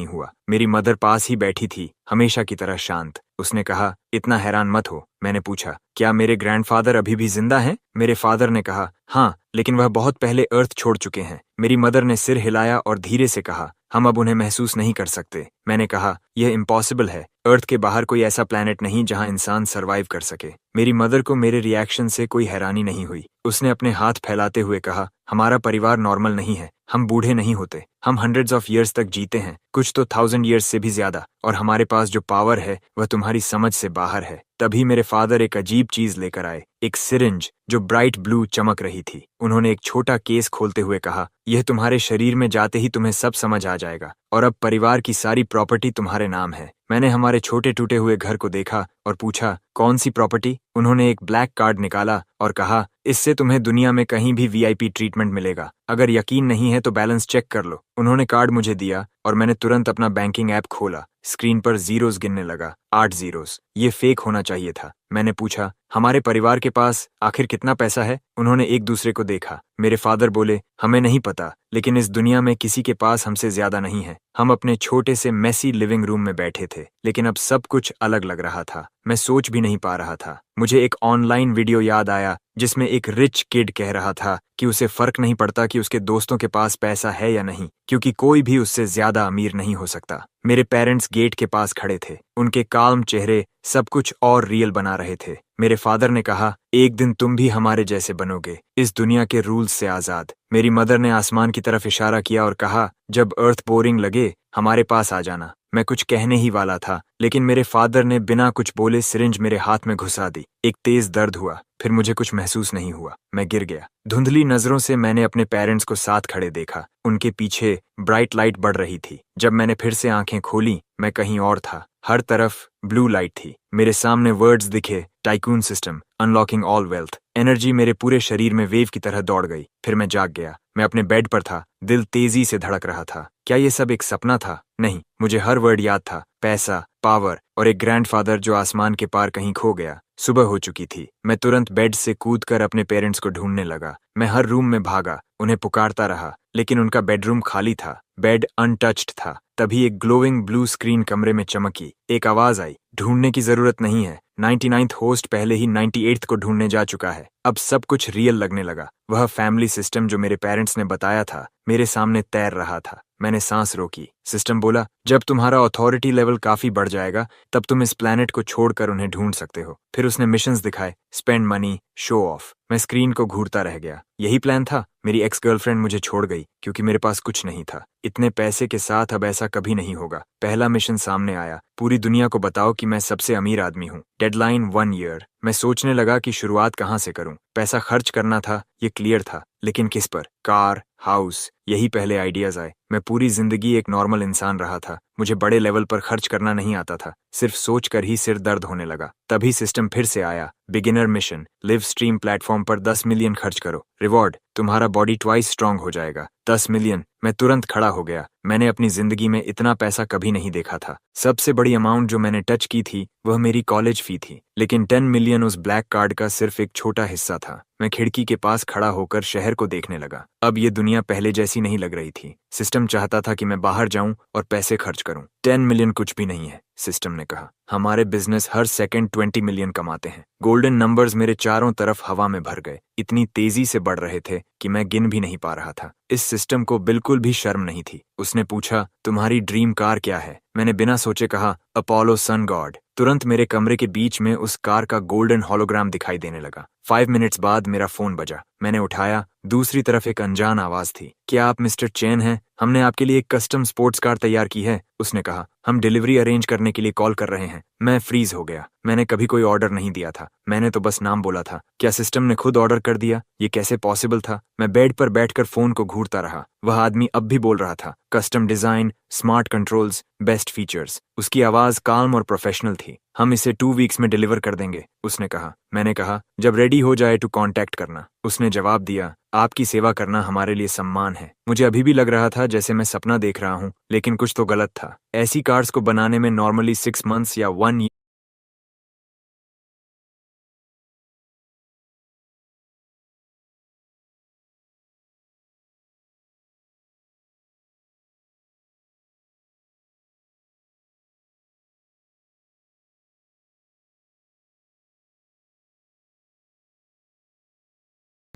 नहीं हुआ। मेरी मदर पास ही बैठी थी, हमेशा की तरह शांत। उसने कहा, इतना हैरान मत हो। मैंने पूछा, क्या मेरे ग्रैंडफादर अभी भी जिंदा हैं? मेरे फादर ने कहा, हाँ, लेकिन वह बहुत पहले अर्थ छोड़ चुके हैं। मेरी मदर ने सिर हिलाया और धीरे से कहा, हम अब उन्हें महसूस नहीं कर सकते। मैंने कहा, यह इम्पॉसिबल है। अर्थ के बाहर कोई ऐसा प्लैनेट नहीं जहां इंसान सर्वाइव कर सके। मेरी मदर को मेरे रिएक्शन से कोई हैरानी नहीं हुई। उसने अपने हाथ फैलाते हुए कहा, हमारा परिवार नॉर्मल नहीं है। हम बूढ़े नहीं होते। हम हंड्रेड्स ऑफ ईयर्स तक जीते हैं, कुछ तो 1000 ईयर्स से भी ज्यादा। और हमारे पास जो पावर है वह तुम्हारी समझ से बाहर है। तभी मेरे फादर एक अजीब चीज लेकर आए, एक सिरिंज जो ब्राइट ब्लू चमक रही थी। उन्होंने एक छोटा केस खोलते हुए कहा, यह तुम्हारे शरीर में जाते ही तुम्हें सब समझ आ जाएगा, और अब परिवार की सारी प्रॉपर्टी तुम्हारे नाम है। मैंने हमारे छोटे टूटे हुए घर को देखा और पूछा, कौन सी प्रॉपर्टी? उन्होंने एक ब्लैक कार्ड निकाला और कहा, इससे तुम्हें दुनिया में कहीं भी वीआईपी ट्रीटमेंट मिलेगा। अगर यकीन नहीं है तो बैलेंस चेक कर लो। उन्होंने कार्ड मुझे दिया और मैंने तुरंत अपना बैंकिंग ऐप खोला। स्क्रीन पर जीरोस गिनने लगा, 8 जीरोस। ये फेक होना चाहिए था। मैंने पूछा, हमारे परिवार के पास आखिर कितना पैसा है? उन्होंने एक दूसरे को देखा। मेरे फादर बोले, हमें नहीं पता, लेकिन इस दुनिया में किसी के पास हमसे ज्यादा नहीं है। हम अपने छोटे से मेसी लिविंग रूम में बैठे थे, लेकिन अब सब कुछ अलग लग रहा था। मैं सोच भी नहीं पा रहा था। मुझे एक ऑनलाइन वीडियो याद आया जिसमें एक रिच किड कह रहा था कि उसे फर्क नहीं पड़ता कि उसके दोस्तों के पास पैसा है या नहीं, क्योंकि कोई भी उससे ज्यादा अमीर नहीं हो सकता। मेरे पेरेंट्स गेट के पास खड़े थे। उनके काल्म चेहरे सब कुछ और रियल बना रहे थे। मेरे फादर ने कहा, एक दिन तुम भी हमारे जैसे बनोगे, इस दुनिया के रूल्स से आजाद। मेरी मदर ने आसमान की तरफ इशारा किया और कहा, जब अर्थ बोरिंग लगे हमारे पास आ जाना। मैं कुछ कहने ही वाला था, लेकिन मेरे फादर ने बिना कुछ बोले सिरिंज मेरे हाथ में घुसा दी। एक तेज दर्द हुआ, फिर मुझे कुछ महसूस नहीं हुआ। मैं गिर गया। धुंधली नजरों से मैंने अपने पेरेंट्स को साथ खड़े देखा। उनके पीछे ब्राइट लाइट बढ़ रही थी। जब मैंने फिर से आंखें खोली, मैं कहीं और था। हर तरफ ब्लू लाइट थी। मेरे सामने वर्ड्स दिखे, tycoon system, unlocking all wealth. Energy मेरे पूरे शरीर में वेव की तरह दौड़ गई। फिर मैं जाग गया। मैं अपने बेड पर था। दिल तेजी से धड़क रहा था। क्या ये सब एक सपना था? नहीं, मुझे हर वर्ड याद था। पैसा, पावर और एक ग्रैंडफादर जो आसमान के पार कहीं खो गया। सुबह हो चुकी थी। मैं तुरंत बेड से कूदकर अपने पेरेंट्स को ढूंढने लगा। मैं हर रूम में भागा, उन्हें पुकारता रहा, लेकिन उनका बेडरूम खाली था। बेड अनटच्ड था। तभी एक ग्लोइंग ब्लू स्क्रीन कमरे में चमकी। एक आवाज आई, ढूंढने की जरूरत नहीं है। 99th होस्ट पहले ही 98th को ढूंढने जा चुका है। अब सब कुछ रियल लगने लगा। वह फैमिली सिस्टम जो मेरे पेरेंट्स ने बताया था मेरे सामने तैर रहा था। मैंने सांस रोकी। सिस्टम बोला, जब तुम्हारा अथॉरिटी लेवल काफी बढ़ जाएगा तब तुम इस प्लेनेट को छोड़कर उन्हें ढूंढ सकते हो। फिर उसने मिशंस दिखाए, स्पेंड मनी, शो ऑफ। मैं स्क्रीन को घूरता रह गया। यही प्लान था। मेरी एक्स गर्लफ्रेंड मुझे छोड़ गई क्योंकि मेरे पास कुछ नहीं था। इतने पैसे के साथ अब ऐसा कभी नहीं होगा। पहला मिशन सामने आया, पूरी दुनिया को बताओ कि मैं सबसे अमीर आदमी हूँ। Deadline 1 year. मैं सोचने लगा कि शुरुआत कहाँ से करूं। पैसा खर्च करना था, ये क्लियर था, लेकिन किस पर? कार, हाउस, यही पहले आइडियाज आए। मैं पूरी जिंदगी एक नॉर्मल इंसान रहा था। मुझे बड़े लेवल पर खर्च करना नहीं आता था। सिर्फ सोचकर ही सिर दर्द होने लगा। तभी सिस्टम फिर से आया, beginner mission, live stream platform पर 10 मिलियन खर्च करो। रिवॉर्ड, तुम्हारा बॉडी ट्वाइस स्ट्रांग हो जाएगा। 10 मिलियन। मैं तुरंत खड़ा हो गया। मैंने अपनी जिंदगी में इतना पैसा कभी नहीं देखा था। सबसे बड़ी अमाउंट जो मैंने टच की थी वह मेरी कॉलेज फी थी, लेकिन 10 मिलियन उस ब्लैक कार्ड का सिर्फ एक छोटा हिस्सा था। मैं खिड़की के पास खड़ा होकर शहर को देखने लगा। अब ये दुनिया पहले जैसी नहीं लग रही थी। सिस्टम चाहता था कि मैं बाहर जाऊं और पैसे खर्च करूं। 10 मिलियन कुछ भी नहीं है, सिस्टम ने कहा। हमारे बिजनेस हर सेकंड 20 मिलियन कमाते हैं। गोल्डन नंबर्स मेरे चारों तरफ हवा में भर गए। इतनी तेजी से बढ़ रहे थे कि मैं गिन भी नहीं पा रहा था। इस सिस्टम को बिल्कुल भी शर्म नहीं थी। उसने पूछा, तुम्हारी ड्रीम कार क्या है? मैंने बिना सोचे कहा, अपोलो सन गॉड। तुरंत मेरे कमरे के बीच में उस कार का गोल्डन हॉलोग्राम दिखाई देने लगा। 5 मिनट्स बाद मेरा फोन बजा। मैंने उठाया। दूसरी तरफ एक अनजान आवाज थी। क्या आप मिस्टर चैन हैं? हमने आपके लिए एक कस्टम स्पोर्ट्स कार तैयार की है, उसने कहा। हम डिलीवरी अरेंज करने के लिए कॉल कर रहे हैं। मैं फ्रीज हो गया। मैंने कभी कोई ऑर्डर नहीं दिया था। मैंने तो बस नाम बोला था। क्या सिस्टम ने खुद ऑर्डर कर दिया? ये कैसे पॉसिबल था? मैं बेड पर बैठकर फोन को घूरता रहा। वह आदमी अब भी बोल रहा था, custom design, smart controls, best features. उसकी आवाज काल्म और प्रोफेशनल थी। हम इसे 2 वीक्स में डिलीवर कर देंगे, उसने कहा। मैंने कहा, जब रेडी हो जाए तो कांटेक्ट करना। उसने जवाब दिया, आपकी सेवा करना हमारे लिए सम्मान है। मुझे अभी भी लग रहा था जैसे मैं सपना देख रहा हूँ, लेकिन कुछ तो गलत था। ऐसी कार्स को बनाने में नॉर्मली 6 मंथ्स या 1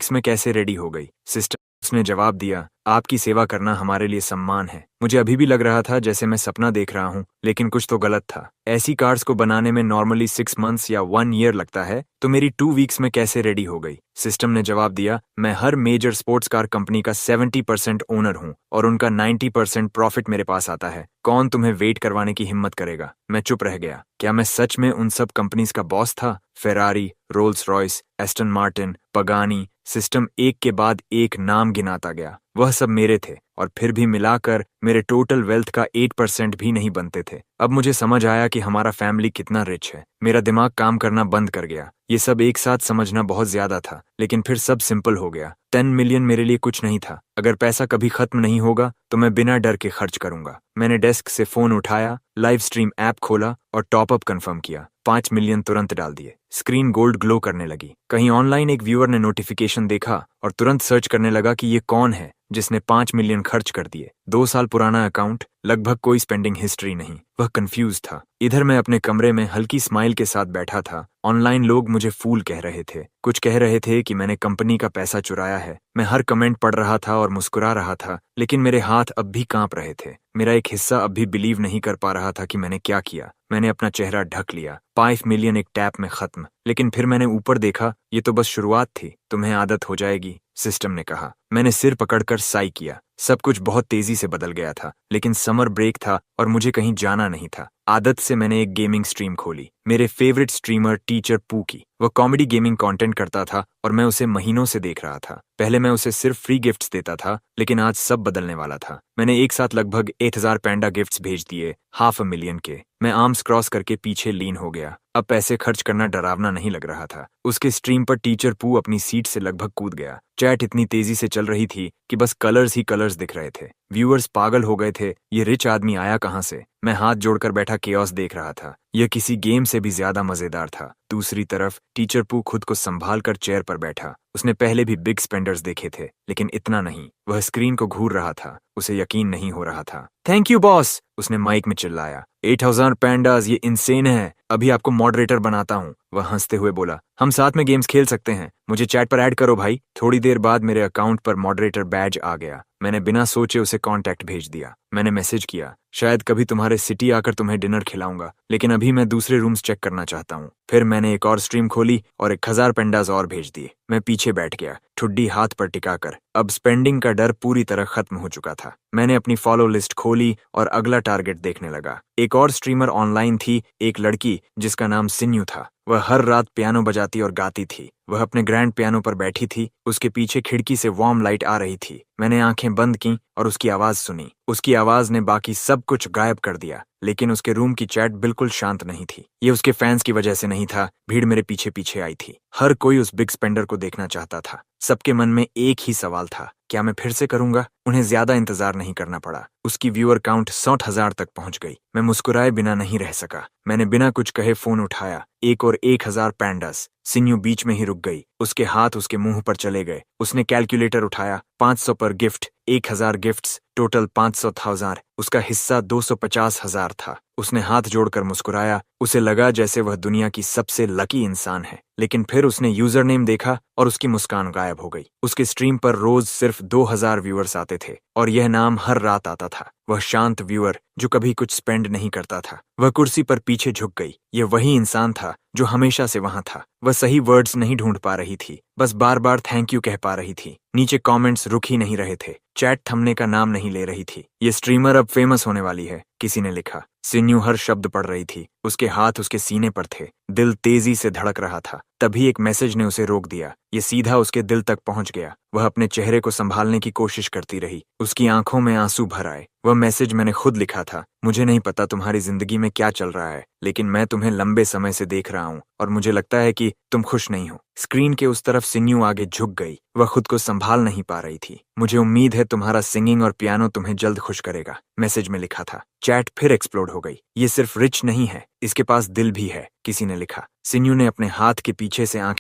वीक्स में कैसे रेडी हो गई सिस्टम? उसने जवाब दिया, आपकी सेवा करना हमारे लिए सम्मान है। मुझे अभी भी लग रहा था जैसे मैं सपना देख रहा हूँ, लेकिन कुछ तो गलत था। ऐसी कार्स को बनाने में नॉर्मली 6 मंथ्स या 1 ईयर लगता है, तो मेरी 2 वीक्स में कैसे रेडी हो गई? सिस्टम ने जवाब दिया, मैं हर मेजर स्पोर्ट्स कार कंपनी का 70% ओनर हूँ और उनका 90% प्रॉफिट मेरे पास आता है। कौन तुम्हें वेट करवाने की हिम्मत करेगा? मैं चुप रह गया। क्या मैं सच में उन सब कंपनीज का बॉस था? Ferrari, Rolls Royce, Aston Martin, Pagani. System एक के बाद एक नाम गिनाता गया। वह सब मेरे थे और फिर भी मिलाकर मेरे टोटल वेल्थ का 8% भी नहीं बनते थे। अब मुझे समझ आया कि हमारा फैमिली कितना रिच है। मेरा दिमाग काम करना बंद कर गया। ये सब एक साथ समझना बहुत ज्यादा था, लेकिन फिर सब सिंपल हो गया। 10 मिलियन मेरे लिए कुछ नहीं था। अगर पैसा कभी खत्म नहीं होगा तो मैं बिना डर के खर्च करूंगा। मैंने डेस्क से फोन उठाया, लाइव स्ट्रीम ऐप खोला और टॉपअप कंफर्म किया। 5 मिलियन तुरंत डाल दिए। स्क्रीन गोल्ड ग्लो करने लगी। कहीं ऑनलाइन एक व्यूअर ने नोटिफिकेशन देखा और तुरंत सर्च करने लगा कि ये कौन है जिसने 5 मिलियन खर्च कर दिए। 2 साल पुराना अकाउंट, लगभग कोई स्पेंडिंग हिस्ट्री नहीं। वह कंफ्यूज था। इधर मैं अपने कमरे में हल्की स्माइल के साथ बैठा था। ऑनलाइन लोग मुझे फूल कह रहे थे। कुछ कह रहे थे कि मैंने कंपनी का पैसा चुराया है। मैं हर कमेंट पढ़ रहा था और मुस्कुरा रहा था, लेकिन मेरे हाथ अब भी कांप रहे थे। मेरा एक हिस्सा अब भी बिलीव नहीं कर पा रहा था कि मैंने क्या किया। मैंने अपना चेहरा ढक लिया। 5 मिलियन एक टैप में खत्म। लेकिन फिर मैंने ऊपर देखा, ये तो बस शुरुआत थी। तुम्हें आदत हो जाएगी, सिस्टम ने कहा। मैंने सिर पकड़कर साई किया। सब कुछ बहुत तेजी से बदल गया था, लेकिन समर ब्रेक था और मुझे कहीं जाना नहीं था। आदत से मैंने एक गेमिंग स्ट्रीम खोली। मेरे फेवरेट स्ट्रीमर टीचर पू की। वह कॉमेडी गेमिंग कंटेंट करता था और मैं उसे महीनों से देख रहा था। पहले मैं उसे सिर्फ फ्री गिफ्ट्स देता था, लेकिन आज सब बदलने वाला था। मैंने एक साथ लगभग 8000 पैंडा गिफ्ट्स भेज दिए, 500,000 के। मैं आर्म्स क्रॉस करके पीछे लीन हो गया। अब पैसे खर्च करना डरावना नहीं लग रहा था। उसके स्ट्रीम पर टीचर पू अपनी सीट से लगभग कूद गया। चैट इतनी तेजी से चल रही थी कि बस कलर्स ही कलर्स दिख रहे थे। व्यूअर्स पागल हो गए थे, ये रिच आदमी आया कहाँ से? मैं हाथ जोड़कर बैठा केओस देख रहा था। यह किसी गेम से भी ज्यादा मजेदार था। दूसरी तरफ टीचर पू खुद को संभाल कर चेयर पर बैठा। उसने पहले भी बिग स्पेंडर्स देखे थे, लेकिन इतना नहीं। वह स्क्रीन को घूर रहा था। उसे यकीन नहीं हो रहा था। थैंक यू बॉस, उसने माइक में चिल्लाया। 8000 पैंडास, ये इंसेन है। अभी आपको मॉडरेटर बनाता हूँ। वह हंसते हुए बोला, हम साथ में गेम्स खेल सकते हैं। मुझे चैट पर ऐड करो भाई। थोड़ी देर बाद मेरे अकाउंट पर मॉडरेटर बैज आ गया। मैंने बिना सोचे उसे कांटेक्ट भेज दिया। मैंने मैसेज किया, शायद कभी तुम्हारे सिटी आकर तुम्हें डिनर खिलाऊंगा, लेकिन अभी मैं दूसरे रूम्स चेक करना चाहता हूँ। फिर मैंने एक और स्ट्रीम खोली और 1000 पेंडास और भेज दिए। मैं पीछे बैठ गया, ठुड्डी हाथ पर टिकाकर। अब स्पेंडिंग का डर पूरी तरह खत्म हो चुका था। मैंने अपनी फॉलो लिस्ट खोली और अगला टारगेट देखने लगा। एक और स्ट्रीमर ऑनलाइन थी, एक लड़की जिसका नाम सिन्यू था। वह हर रात पियानो बजाती और गाती थी। वह अपने ग्रैंड पियानो पर बैठी थी। उसके पीछे खिड़की से वार्म लाइट आ रही थी। मैंने आंखें बंद की और उसकी आवाज सुनी। उसकी आवाज ने बाकी सब कुछ गायब कर दिया, लेकिन उसके रूम की चैट बिल्कुल शांत नहीं थी। ये उसके फैंस की वजह से नहीं था। भीड़ मेरे पीछे पीछे आई थी। हर कोई उस बिग स्पेंडर को देखना चाहता था। सबके मन में एक ही सवाल था, क्या मैं फिर से करूंगा? उन्हें ज्यादा इंतजार नहीं करना पड़ा। उसकी व्यूअर काउंट 60,000 तक पहुंच गई। मैं मुस्कुराए बिना नहीं रह सका। मैंने बिना कुछ कहे फोन उठाया। एक और 1000 पैंडास। सिन्यू बीच में ही रुक गई। उसके हाथ उसके मुंह पर चले गए। उसने कैलकुलेटर उठाया। 500 पर गिफ्ट, 1000 गिफ्ट्स, टोटल 500,000। उसका हिस्सा 250,000 था। उसने हाथ जोड़कर मुस्कुराया। उसे लगा जैसे वह दुनिया की सबसे लकी इंसान है। लेकिन फिर उसने यूजर नेम देखा और उसकी मुस्कान गायब हो गई। उसके स्ट्रीम पर रोज सिर्फ 2000 व्यूअर्स आते थे और यह नाम हर रात आता था। वह शांत व्यूअर जो कभी कुछ स्पेंड नहीं करता था। वह कुर्सी पर पीछे झुक गई। यह वही इंसान था जो हमेशा से वहां था। वह सही वर्ड्स नहीं ढूंढ पा रही थी, बस बार बार थैंक यू कह पा रही थी। नीचे कमेंट्स रुक ही नहीं रहे थे। चैट थमने का नाम नहीं ले रही थी। ये स्ट्रीमर अब फेमस होने वाली है, किसी ने लिखा। सिन्यू हर शब्द पढ़ रही थी। उसके हाथ उसके सीने पर थे। दिल तेजी से धड़क रहा था। तभी एक मैसेज ने उसे रोक दिया। ये सीधा उसके दिल तक पहुंच गया। वह अपने चेहरे को संभालने की कोशिश करती रही। उसकी आंखों में आंसू भर आए। वह मैसेज मैंने खुद लिखा था। मुझे नहीं पता तुम्हारी जिंदगी में क्या चल रहा है, लेकिन मैं तुम्हें लंबे समय से देख रहा हूँ और मुझे लगता है कि तुम खुश नहीं हो। स्क्रीन के उस तरफ सिन्यू आगे झुक गई। वह खुद को संभाल नहीं पा रही थी। मुझे उम्मीद है तुम्हारा सिंगिंग और पियानो तुम्हें जल्द खुश करेगा, मैसेज में लिखा था। चैट फिर एक्सप्लोड हो गई। ये सिर्फ रिच नहीं है, इसके पास दिल भी है, किसी ने लिखा। सिन्यू ने अपने हाथ के पीछे से आंखें